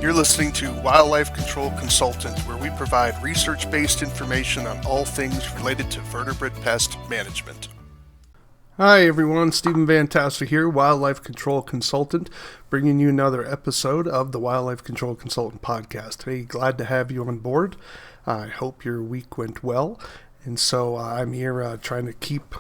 You're listening to Wildlife Control Consultant, where we provide research-based information on all things related to vertebrate pest management. Hi everyone, Stephen Vantassel here, Wildlife Control Consultant, bringing you another episode of the Wildlife Control Consultant podcast. Hey, glad to have you on board. I hope your week went well, and so I'm here trying to keep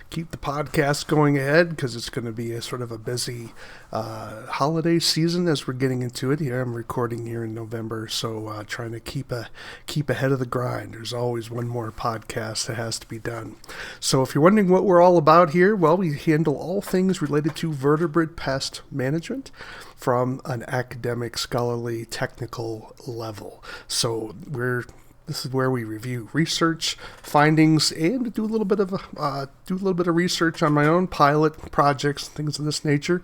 the podcast going ahead because it's going to be a sort of a busy holiday season as we're getting into it. Here I'm recording here in November, so trying to keep ahead of the grind. There's always one more podcast that has to be done. So if you're wondering what we're all about here, well, we handle all things related to vertebrate pest management from an academic, scholarly, technical level. So this is where we review research findings and do a little bit of research on my own pilot projects, things of this nature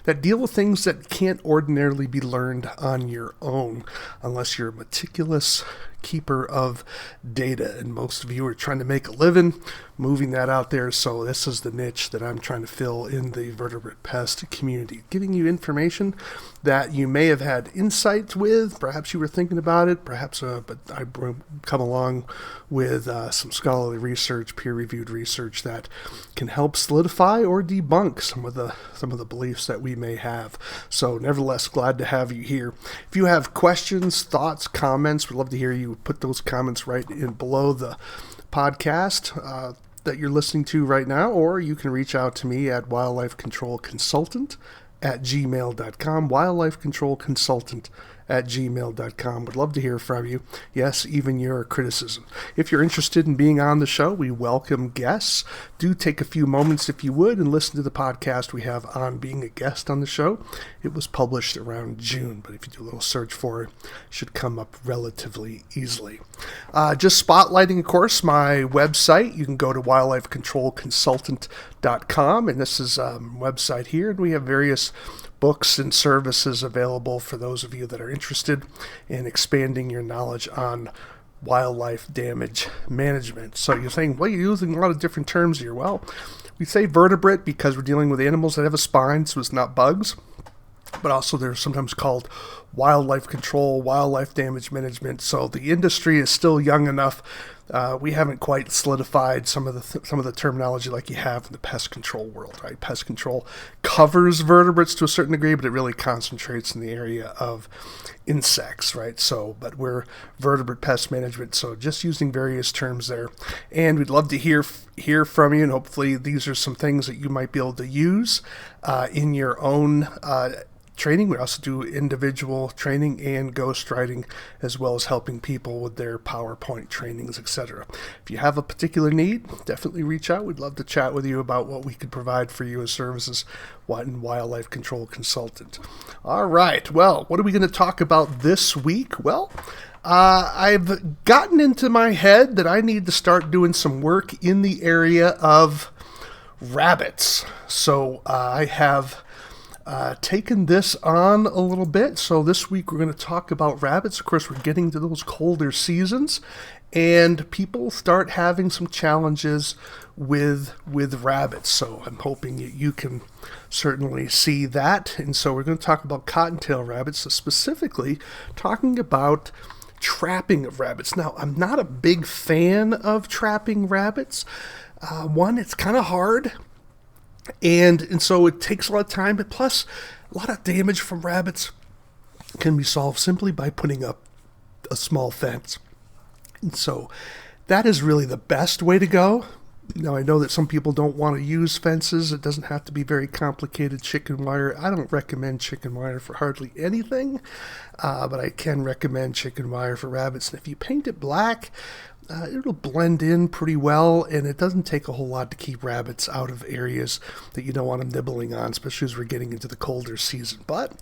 that deal with things that can't ordinarily be learned on your own unless you're a meticulous keeper of data, and most of you are trying to make a living moving that out there. So this is the niche that I'm trying to fill in the vertebrate pest community, giving you information that you may have had insights with, perhaps you were thinking about it, perhaps but I come along with some scholarly research, peer-reviewed research that can help solidify or debunk some of the beliefs that we may have. So nevertheless, glad to have you here. If you have questions, thoughts, comments, we'd love to hear you. Put those comments right in below the podcast that you're listening to right now, or you can reach out to me at wildlifecontrolconsultant@gmail.com, wildlifecontrolconsultant@gmail.com. Would love to hear from you. Yes, even your criticism. If you're interested in being on the show, we welcome guests. Do take a few moments, if you would, and listen to the podcast we have on being a guest on the show. It was published around June, but if you do a little search for it, it should come up relatively easily. Just spotlighting, of course, my website. You can go to wildlifecontrolconsultant.com, and this is a website here, and we have various books and services available for those of you that are interested in expanding your knowledge on wildlife damage management. So you're saying, well, you're using a lot of different terms here. Well, we say vertebrate because we're dealing with animals that have a spine, so it's not bugs. But also they're sometimes called wildlife control, wildlife damage management. So the industry is still young enough. We haven't quite solidified some of the terminology like you have in the pest control world, right? Pest control covers vertebrates to a certain degree, but it really concentrates in the area of insects, right? So, but we're vertebrate pest management, so just using various terms there. And we'd love to hear from you, and hopefully these are some things that you might be able to use in your own training. We also do individual training and ghostwriting, as well as helping people with their PowerPoint trainings, etc. If you have a particular need, definitely reach out. We'd love to chat with you about what we could provide for you as services in Wildlife Control Consultant. All right, well, what are we going to talk about this week? Well, I've gotten into my head that I need to start doing some work in the area of rabbits. So I have taken this on a little bit. So this week we're going to talk about rabbits. Of course, we're getting to those colder seasons, and people start having some challenges with rabbits. So I'm hoping that you can certainly see that. And so we're going to talk about cottontail rabbits, so specifically talking about trapping of rabbits. Now, I'm not a big fan of trapping rabbits. One, it's kind of hard. And so it takes a lot of time, but plus a lot of damage from rabbits can be solved simply by putting up a small fence. And so that is really the best way to go. Now, I know that some people don't want to use fences. It doesn't have to be very complicated chicken wire. I don't recommend chicken wire for hardly anything, but I can recommend chicken wire for rabbits. And if you paint it black, it'll blend in pretty well, and it doesn't take a whole lot to keep rabbits out of areas that you don't want them nibbling on, especially as we're getting into the colder season. But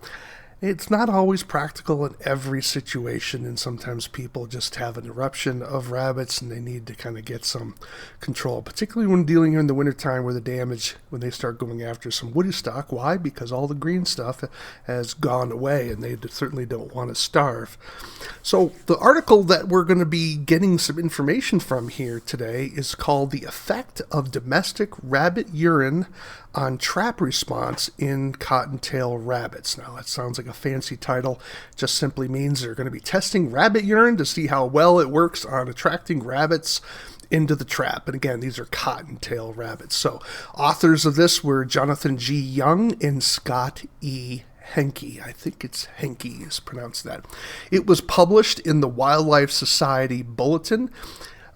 it's not always practical in every situation, and sometimes people just have an eruption of rabbits and they need to kind of get some control, particularly when dealing in the wintertime where the damage, when they start going after some woody stock. Why? Because all the green stuff has gone away and they certainly don't want to starve. So the article that we're going to be getting some information from here today is called "The Effect of Domestic Rabbit Urine on trap response in cottontail rabbits. Now, that sounds like a fancy title. Just simply means they're going to be testing rabbit urine to see how well it works on attracting rabbits into the trap. And again, these are cottontail rabbits. So authors of this were Jonathan G. Young and Scott E. Henke. I think it's Henke is pronounced that. It was published in the Wildlife Society Bulletin,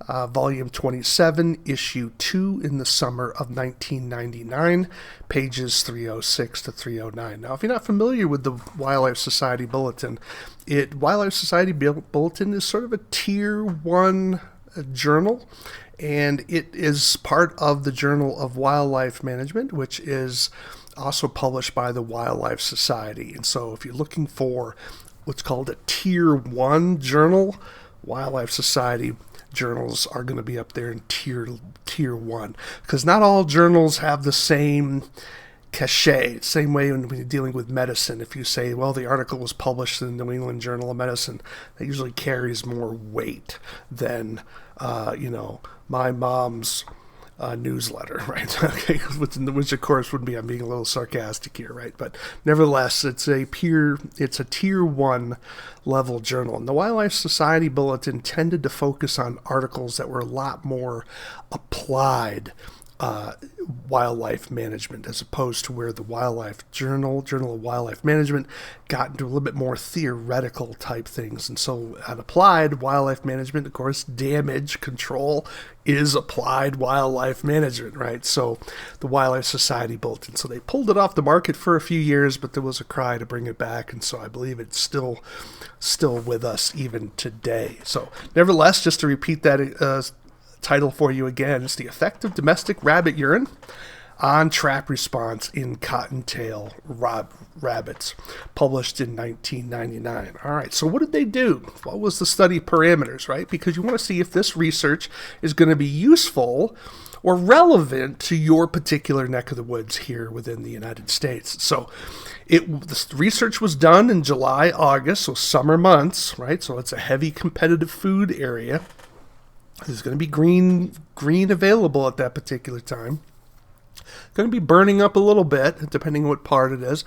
Volume 27, Issue 2 in the summer of 1999, pages 306 to 309. Now, if you're not familiar with the Wildlife Society Bulletin, Wildlife Society Bulletin is sort of a Tier 1 journal, and it is part of the Journal of Wildlife Management, which is also published by the Wildlife Society. And so if you're looking for what's called a Tier 1 journal, Wildlife Society journals are going to be up there in tier 1, because not all journals have the same cachet. Same way when you're dealing with medicine. If you say, well, the article was published in the New England Journal of Medicine, that usually carries more weight than my mom's newsletter, right? Okay, which of course would be, I'm being a little sarcastic here, right? But nevertheless, it's a tier 1 level journal. And the Wildlife Society Bulletin tended to focus on articles that were a lot more applied wildlife management, as opposed to where the Wildlife Journal of Wildlife Management, got into a little bit more theoretical type things. And so at applied wildlife management, of course, damage control is applied wildlife management, right? So the Wildlife Society Bulletin. So they pulled it off the market for a few years, but there was a cry to bring it back. And so I believe it's still with us even today. So nevertheless, just to repeat that title for you again, it's The Effect of Domestic Rabbit Urine on Trap Response in Cottontail Rabbits, published in 1999. All right, so what did they do? What was the study parameters, right? Because you want to see if this research is going to be useful or relevant to your particular neck of the woods here within the United States. So the research was done in July, August, so summer months, right? So it's a heavy competitive food area. There's going to be green available at that particular time. Going to be burning up a little bit, depending on what part it is.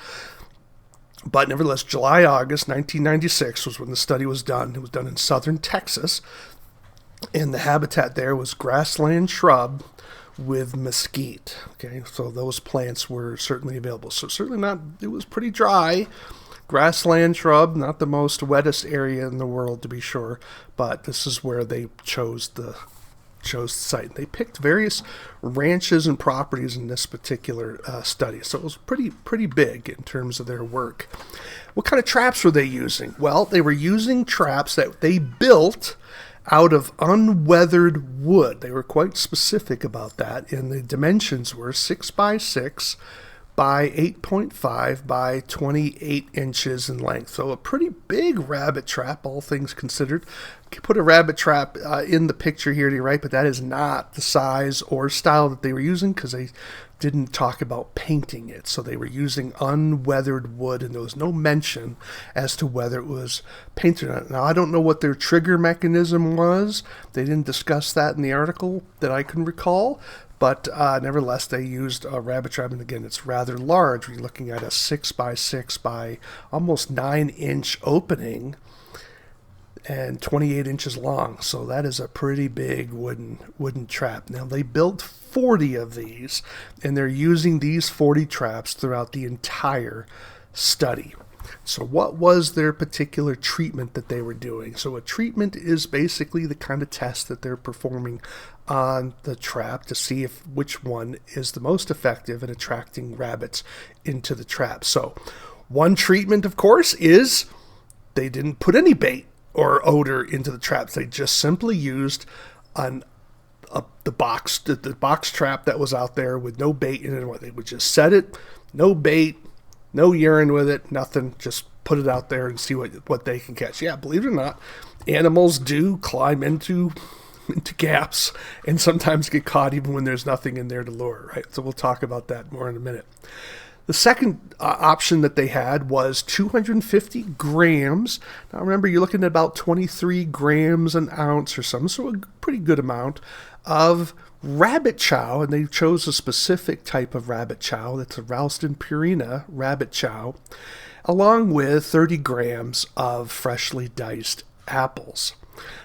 But nevertheless, July, August 1996 was when the study was done. It was done in southern Texas. And the habitat there was grassland shrub with mesquite. Okay, so those plants were certainly available. So certainly not, it was pretty dry. Grassland shrub, not the most wettest area in the world, to be sure, but this is where they chose the site. They picked various ranches and properties in this particular study, so it was pretty big in terms of their work. What kind of traps were they using? Well, they were using traps that they built out of unweathered wood. They were quite specific about that, and the dimensions were 6 by 6 by 8.5 by 28 inches in length. So a pretty big rabbit trap, all things considered. You can put a rabbit trap in the picture here to your right, but that is not the size or style that they were using, because they didn't talk about painting it. So they were using unweathered wood, and there was no mention as to whether it was painted on it. Now, I don't know what their trigger mechanism was. They didn't discuss that in the article that I can recall. But nevertheless, they used a rabbit trap, and again, it's rather large. We're looking at a 6 by 6 by almost 9-inch opening and 28 inches long. So that is a pretty big wooden trap. Now, they built 40 of these, and they're using these 40 traps throughout the entire study. So what was their particular treatment that they were doing? So a treatment is basically the kind of test that they're performing on the trap to see which one is the most effective in attracting rabbits into the trap. So one treatment, of course, is they didn't put any bait or odor into the traps. They just simply used the box trap that was out there with no bait in it. They would just set it, no bait, no urine with it, nothing, just put it out there and see what they can catch. Yeah, believe it or not, animals do climb into gaps and sometimes get caught even when there's nothing in there to lure, right? So we'll talk about that more in a minute. The second option that they had was 250 grams. Now remember, you're looking at about 23 grams an ounce or something, so a pretty good amount of rabbit chow, and they chose a specific type of rabbit chow. That's a Ralston Purina rabbit chow, along with 30 grams of freshly diced apples.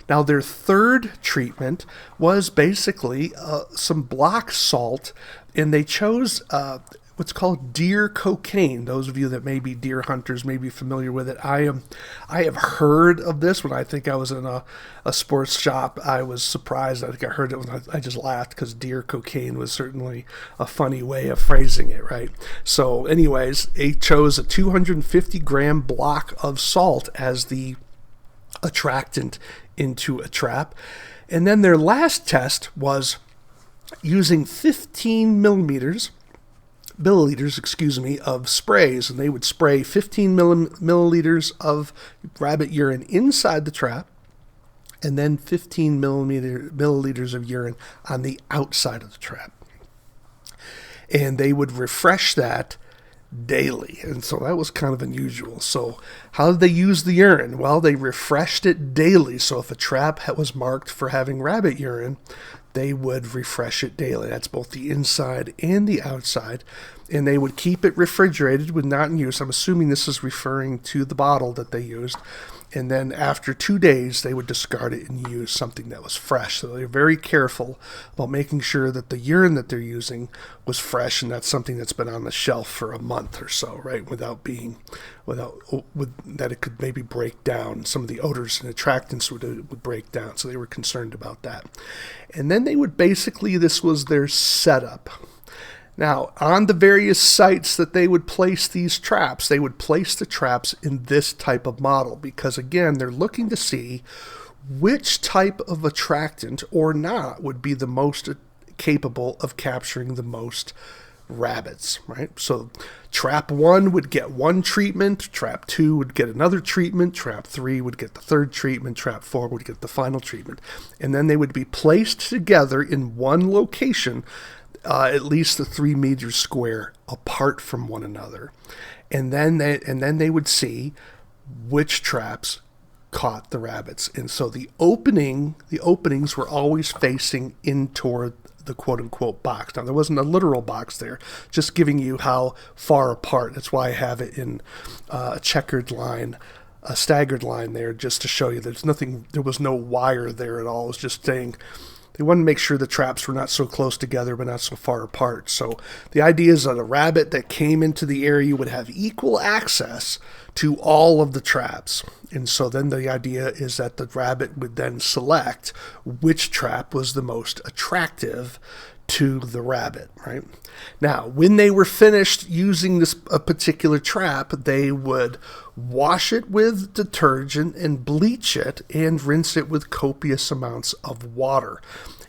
Now, their third treatment was basically some block salt, and they chose what's called deer cocaine. Those of you that may be deer hunters may be familiar with it. I have heard of this. When I think I was in a sports shop, I was surprised. I think I heard it when I just laughed, because deer cocaine was certainly a funny way of phrasing it, right? So anyways, they chose a 250 gram block of salt as the attractant into a trap. And then their last test was using 15 milliliters of sprays, and they would spray 15 milliliters of rabbit urine inside the trap, and then 15 milliliters of urine on the outside of the trap. And they would refresh that daily, and so that was kind of unusual. So how did they use the urine? Well, they refreshed it daily. So if a trap was marked for having rabbit urine, they would refresh it daily. That's both the inside and the outside. And they would keep it refrigerated when not in use. I'm assuming this is referring to the bottle that they used. And then after 2 days, they would discard it and use something that was fresh. So they're very careful about making sure that the urine that they're using was fresh, and that's something that's been on the shelf for a month or so, right? Without that it could maybe break down. Some of the odors and attractants would break down. So they were concerned about that. And then they would basically, this was their setup. Now, on the various sites that they would place these traps, they would place the traps in this type of model, because again, they're looking to see which type of attractant or not would be the most capable of capturing the most rabbits, right? So trap 1 would get one treatment, trap 2 would get another treatment, trap 3 would get the third treatment, trap 4 would get the final treatment. And then they would be placed together in one location, at least 3 meters square apart from one another. And then they would see which traps caught the rabbits. And so the openings were always facing in toward the quote-unquote box. Now, there wasn't a literal box there, just giving you how far apart. That's why I have it in a checkered line, a staggered line there, just to show you there was no wire there at all. It was just saying they wanted to make sure the traps were not so close together but not so far apart. So the idea is that a rabbit that came into the area would have equal access to all of the traps. And so then the idea is that the rabbit would then select which trap was the most attractive to the rabbit, right? Now, when they were finished using a particular trap, they would wash it with detergent and bleach it and rinse it with copious amounts of water.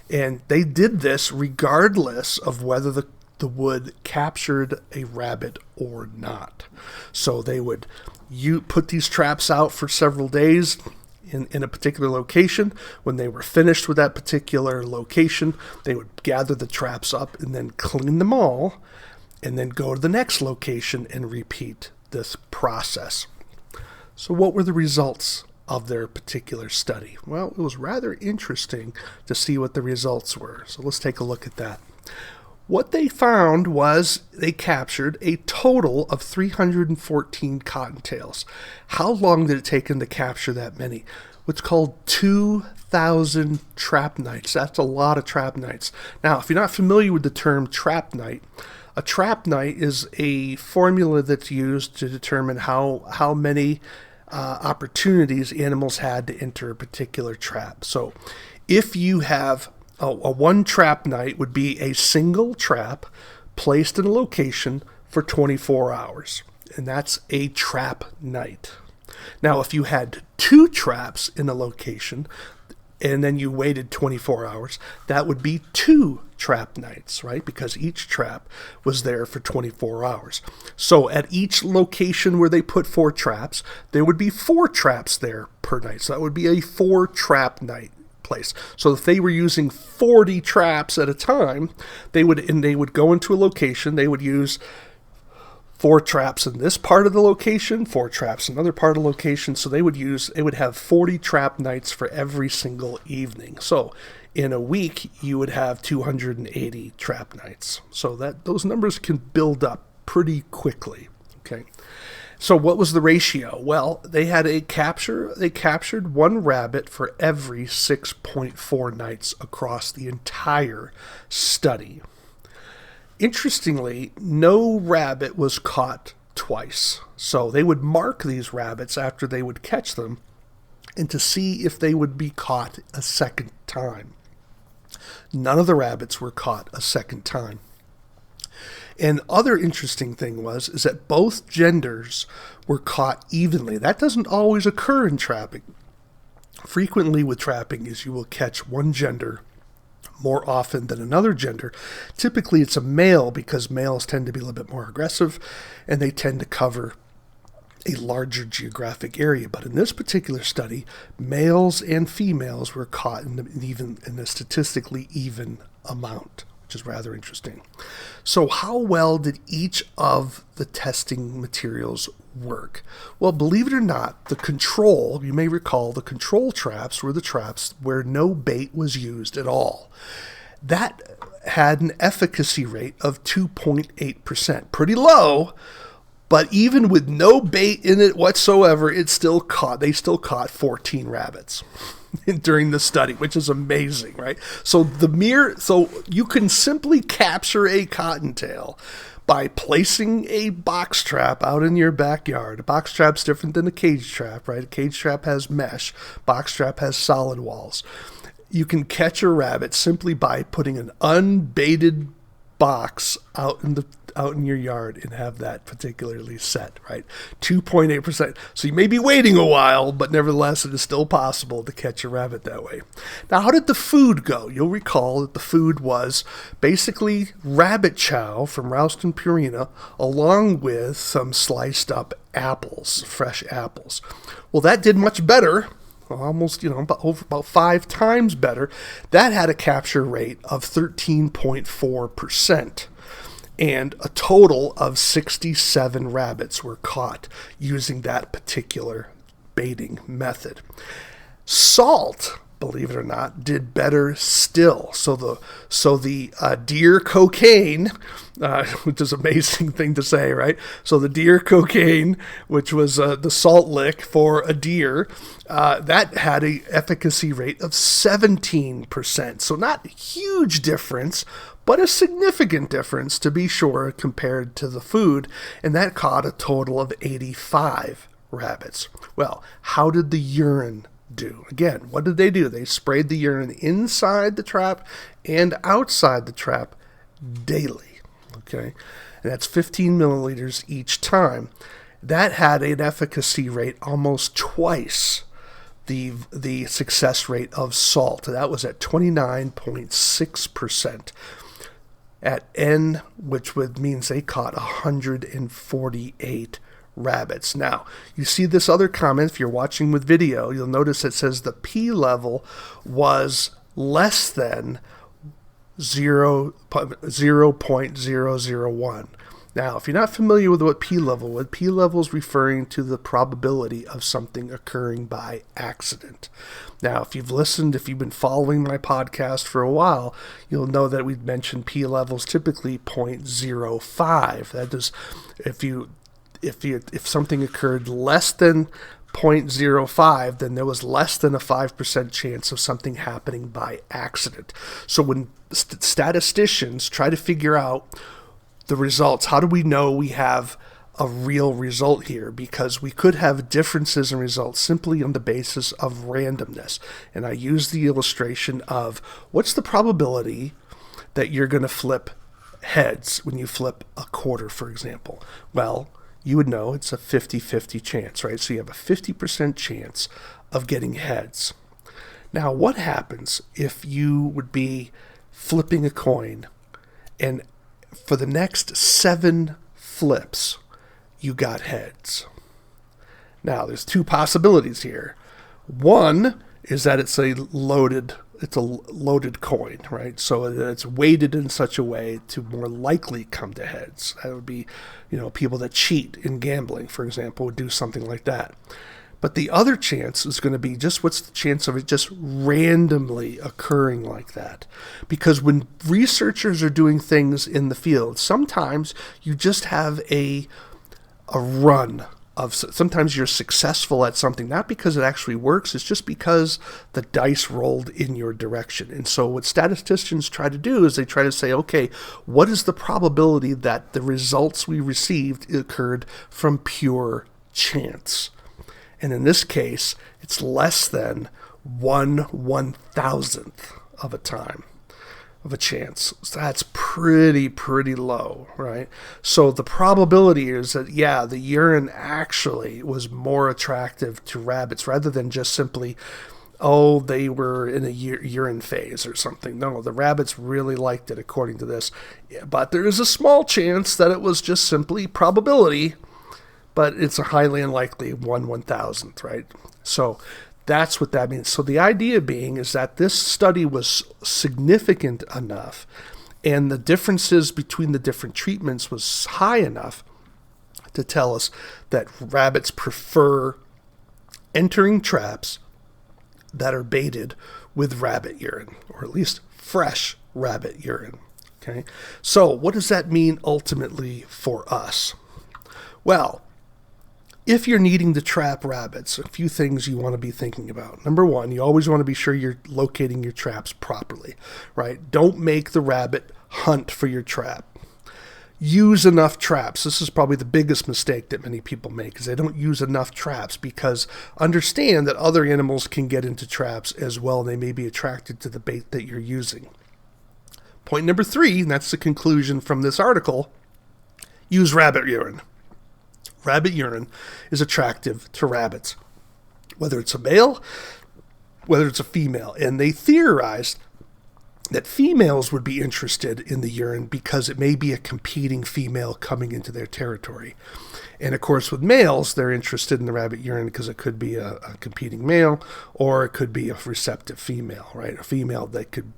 And they did this regardless of whether the wood captured a rabbit or not. So they would put these traps out for several days in a particular location. When they were finished with that particular location, they would gather the traps up and then clean them all, and then go to the next location and repeat this process. So what were the results of their particular study? Well, it was rather interesting to see what the results were. So let's take a look at that. What they found was they captured a total of 314 cottontails. How long did it take them to capture that many? What's called 2,000 trap nights. That's a lot of trap nights. Now, if you're not familiar with the term trap night, a trap night is a formula that's used to determine how many opportunities animals had to enter a particular trap. So if you have a one trap night would be a single trap placed in a location for 24 hours, and that's a trap night. Now, if you had 2 traps in a location and then you waited 24 hours, that would be 2 trap nights, right? Because each trap was there for 24 hours. So at each location where they put 4 traps, there would be 4 traps there per night. So that would be a 4 trap night place. So if they were using 40 traps at a time, they would go into a location, they would use 4 traps in this part of the location, 4 traps in another part of the location. So they would have 40 trap nights for every single evening. So in a week, you would have 280 trap nights. So those numbers can build up pretty quickly. Okay. So what was the ratio? Well, they captured 1 rabbit for every 6.4 nights across the entire study. Interestingly, no rabbit was caught twice. So they would mark these rabbits after they would catch them and to see if they would be caught a second time. None of the rabbits were caught a second time. And other interesting thing is that both genders were caught evenly. That doesn't always occur in trapping. Frequently with trapping is you will catch one gender more often than another gender. Typically it's a male because males tend to be a little bit more aggressive and they tend to cover a larger geographic area. But in this particular study, males and females were caught in a statistically even amount, which is rather interesting. So how well did each of the testing materials work? Well, believe it or not, the control, you may recall, the control traps were the traps where no bait was used at all. That had an efficacy rate of 2.8%. Pretty low, but even with no bait in it whatsoever, they still caught 14 rabbits during the study, which is amazing, right? So you can simply capture a cottontail by placing a box trap out in your backyard. A box trap's different than a cage trap, right? A cage trap has mesh. Box trap has solid walls. You can catch a rabbit simply by putting an unbaited box out in your yard and have that particularly set, right? 2.8%. So you may be waiting a while, but nevertheless, it is still possible to catch a rabbit that way. Now, how did the food go? You'll recall that the food was basically rabbit chow from Ralston Purina, along with some sliced up apples, fresh apples. Well, that did much better. Almost, about 5 times better. That had a capture rate of 13.4%. And a total of 67 rabbits were caught using that particular baiting method. Salt, believe it or not, did better still. So the deer cocaine, which is an amazing thing to say, right? So the deer cocaine, which was the salt lick for a deer, that had a efficacy rate of 17%. So not a huge difference, but a significant difference to be sure compared to the food. And that caught a total of 85 rabbits. Well, how did the urine do? Again, what did they do? They sprayed the urine inside the trap and outside the trap daily. Okay, and that's 15 milliliters each time. That had an efficacy rate almost twice the success rate of salt. That was at 29.6%. At N, which means they caught 148 rabbits. Now, you see this other comment, if you're watching with video, you'll notice it says the P level was less than 0.001. Now, if you're not familiar with what P level is referring to the probability of something occurring by accident. Now, if you've been following my podcast for a while, you'll know that we've mentioned P levels typically 0.05. That is, if something occurred less than 0.05, then there was less than a 5% chance of something happening by accident. So when statisticians try to figure out the results, how do we know we have a real result here? Because we could have differences in results simply on the basis of randomness. And I use the illustration of what's the probability that you're going to flip heads when you flip a quarter, for example. Well, you would know it's a 50-50 chance, right? So you have a 50% chance of getting heads. Now, what happens if you would be flipping a coin and for the next 7 flips, you got heads? Now, there's 2 possibilities here. One is that it's a loaded it's a loaded coin, right? So it's weighted in such a way to more likely come to heads. That would be, people that cheat in gambling, for example, would do something like that. But the other chance is going to be just what's the chance of it just randomly occurring like that? Because when researchers are doing things in the field, sometimes you just have a run of, sometimes you're successful at something, not because it actually works, it's just because the dice rolled in your direction. And so what statisticians try to do is they try to say, okay, what is the probability that the results we received occurred from pure chance? And in this case, it's less than 1/1000th of a time of a chance. So that's pretty low, right? So the probability is that, the urine actually was more attractive to rabbits rather than just simply, they were in a urine phase or something. No, the rabbits really liked it according to this. But there is a small chance that it was just simply probability, but it's a highly unlikely 1/1000th, right? So that's what that means. So the idea being is that this study was significant enough and the differences between the different treatments was high enough to tell us that rabbits prefer entering traps that are baited with rabbit urine, or at least fresh rabbit urine. Okay, so what does that mean ultimately for us? Well, if you're needing to trap rabbits, a few things you want to be thinking about. Number one, you always want to be sure you're locating your traps properly, right? Don't make the rabbit hunt for your trap. Use enough traps. This is probably the biggest mistake that many people make, is they don't use enough traps, because understand that other animals can get into traps as well, and they may be attracted to the bait that you're using. Point number 3, and that's the conclusion from this article, use rabbit urine. Rabbit urine is attractive to rabbits, whether it's a male, whether it's a female. And they theorized that females would be interested in the urine because it may be a competing female coming into their territory. And of course, with males, they're interested in the rabbit urine because it could be a competing male, or it could be a receptive female, right? A female that could,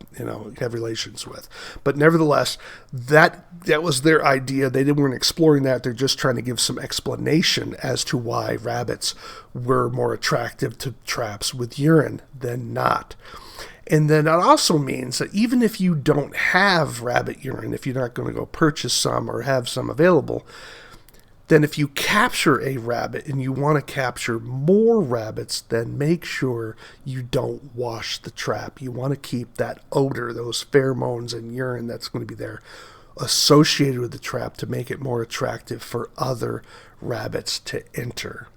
have relations with. But nevertheless, that was their idea. They weren't exploring that. They're just trying to give some explanation as to why rabbits were more attractive to traps with urine than not. And then that also means that even if you don't have rabbit urine, if you're not going to go purchase some or have some available, then if you capture a rabbit and you want to capture more rabbits, then make sure you don't wash the trap. You want to keep that odor, those pheromones and urine that's going to be there, associated with the trap to make it more attractive for other rabbits to enter.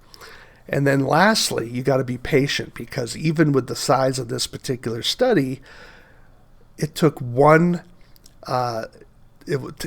And then lastly, you got to be patient, because even with the size of this particular study, it took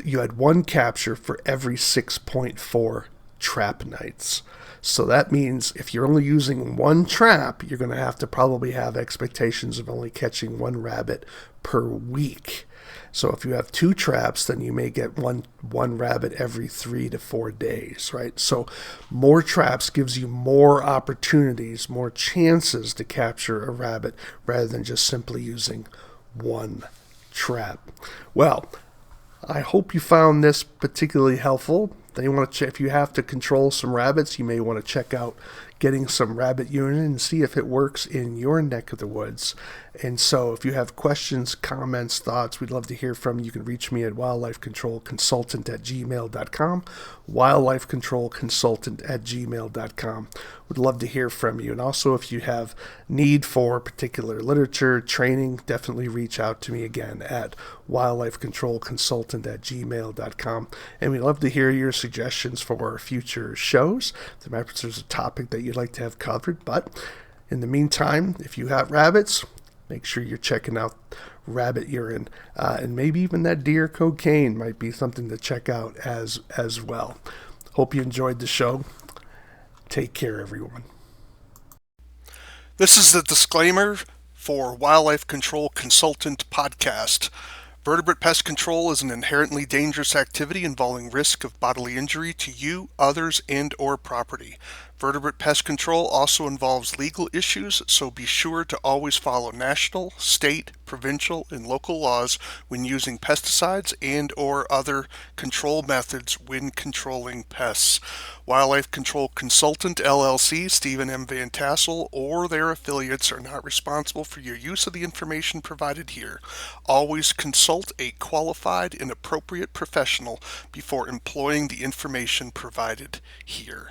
you had one capture for every 6.4 trap nights. So that means if you're only using one trap, you're going to have to probably have expectations of only catching one rabbit per week. So if you have 2 traps, then you may get one rabbit every 3 to 4 days, right? So more traps gives you more opportunities, more chances to capture a rabbit rather than just simply using one trap. Well, I hope you found this particularly helpful. If you have to control some rabbits, you may want to check out getting some rabbit urine and see if it works in your neck of the woods. And so if you have questions, comments, thoughts, we'd love to hear from you. You can reach me at wildlifecontrolconsultant@gmail.com, wildlifecontrolconsultant@gmail.com. Would love to hear from you. And also, if you have need for particular literature, training, definitely reach out to me again at wildlifecontrolconsultant@gmail.com. And we'd love to hear your suggestions for future shows. If there's a topic that you'd like to have covered. But in the meantime, if you have rabbits, make sure you're checking out rabbit urine, and maybe even that deer cocaine might be something to check out as well. Hope you enjoyed the show. Take care, everyone. This is the disclaimer for Wildlife Control Consultant Podcast. Vertebrate pest control is an inherently dangerous activity involving risk of bodily injury to you, others, and/or property. Vertebrate pest control also involves legal issues, so be sure to always follow national, state, provincial, and local laws when using pesticides and/or other control methods when controlling pests. Wildlife Control Consultant LLC, Stephen M. Vantassel, or their affiliates are not responsible for your use of the information provided here. Always consult a qualified and appropriate professional before employing the information provided here.